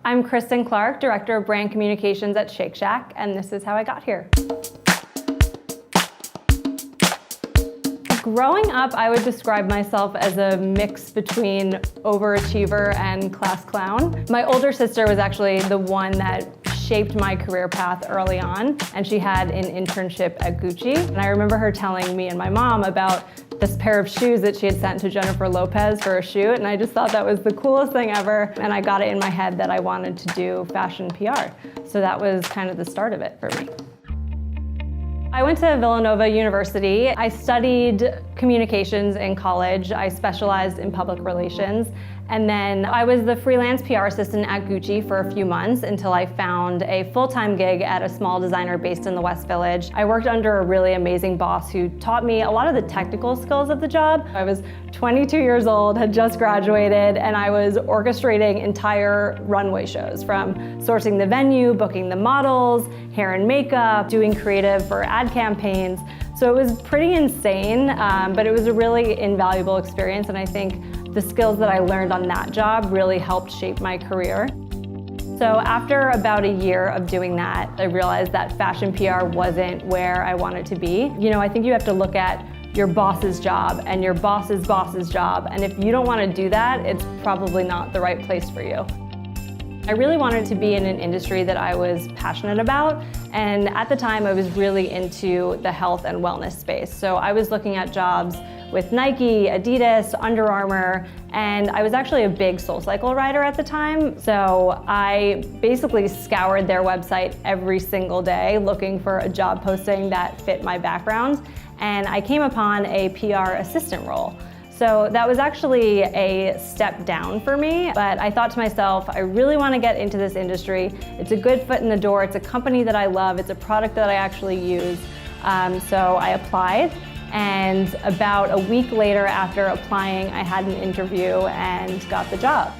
I'm Kristyn Clark, Director of Brand Communications at Shake Shack, and this is how I got here. Growing up, I would describe myself as a mix between overachiever and class clown. My older sister was actually the one that shaped my career path early on, and she had an internship at Gucci. And I remember her telling me and my mom about this pair of shoes that she had sent to Jennifer Lopez for a shoot, and I just thought that was the coolest thing ever, and I got it in my head that I wanted to do fashion PR. So that was kind of the start of it for me. I went to Villanova University. I studied communications in college. I specialized in public relations. And then I was the freelance PR assistant at Gucci for a few months until I found a full-time gig at a small designer based in the West Village. I worked under a really amazing boss who taught me a lot of the technical skills of the job. I was 22 years old, had just graduated, and I was orchestrating entire runway shows, from sourcing the venue, booking the models, hair and makeup, doing creative for ad campaigns. So it was pretty insane, but it was a really invaluable experience, and I think the skills that I learned on that job really helped shape my career. So after about a year of doing that, I realized that fashion PR wasn't where I wanted to be. You know, I think you have to look at your boss's job and your boss's boss's job, and if you don't want to do that, it's probably not the right place for you. I really wanted to be in an industry that I was passionate about, and at the time I was really into the health and wellness space. So I was looking at jobs with Nike, Adidas, Under Armour, and I was actually a big SoulCycle rider at the time. So I basically scoured their website every single day looking for a job posting that fit my background, and I came upon a PR assistant role. So that was actually a step down for me, but I thought to myself, I really want to get into this industry. It's a good foot in the door. It's a company that I love. It's a product that I actually use. So I applied, and about a week later after applying, I had an interview and got the job.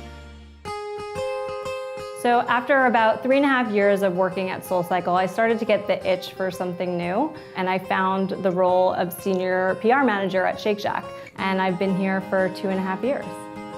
So after about 3.5 years of working at SoulCycle, I started to get the itch for something new, and I found the role of senior PR manager at Shake Shack, and I've been here for 2.5 years.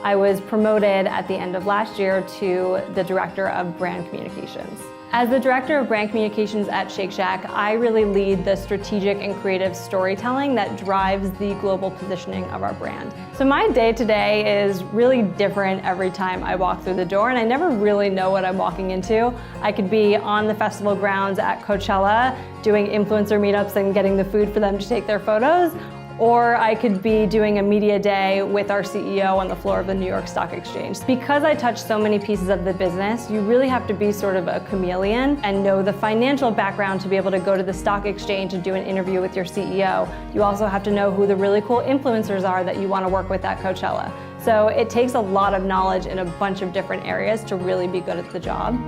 I was promoted at the end of last year to the Director of Brand Communications. As the Director of Brand Communications at Shake Shack, I really lead the strategic and creative storytelling that drives the global positioning of our brand. So my day-to-day is really different every time I walk through the door, and I never really know what I'm walking into. I could be on the festival grounds at Coachella doing influencer meetups and getting the food for them to take their photos, or I could be doing a media day with our CEO on the floor of the New York Stock Exchange. Because I touch so many pieces of the business, you really have to be sort of a chameleon and know the financial background to be able to go to the stock exchange and do an interview with your CEO. You also have to know who the really cool influencers are that you want to work with at Coachella. So it takes a lot of knowledge in a bunch of different areas to really be good at the job.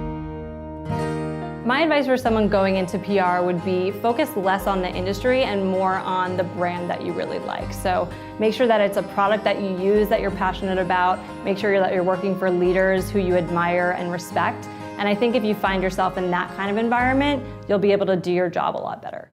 My advice for someone going into PR would be focus less on the industry and more on the brand that you really like. So make sure that it's a product that you use that you're passionate about. Make sure that you're working for leaders who you admire and respect. And I think if you find yourself in that kind of environment, you'll be able to do your job a lot better.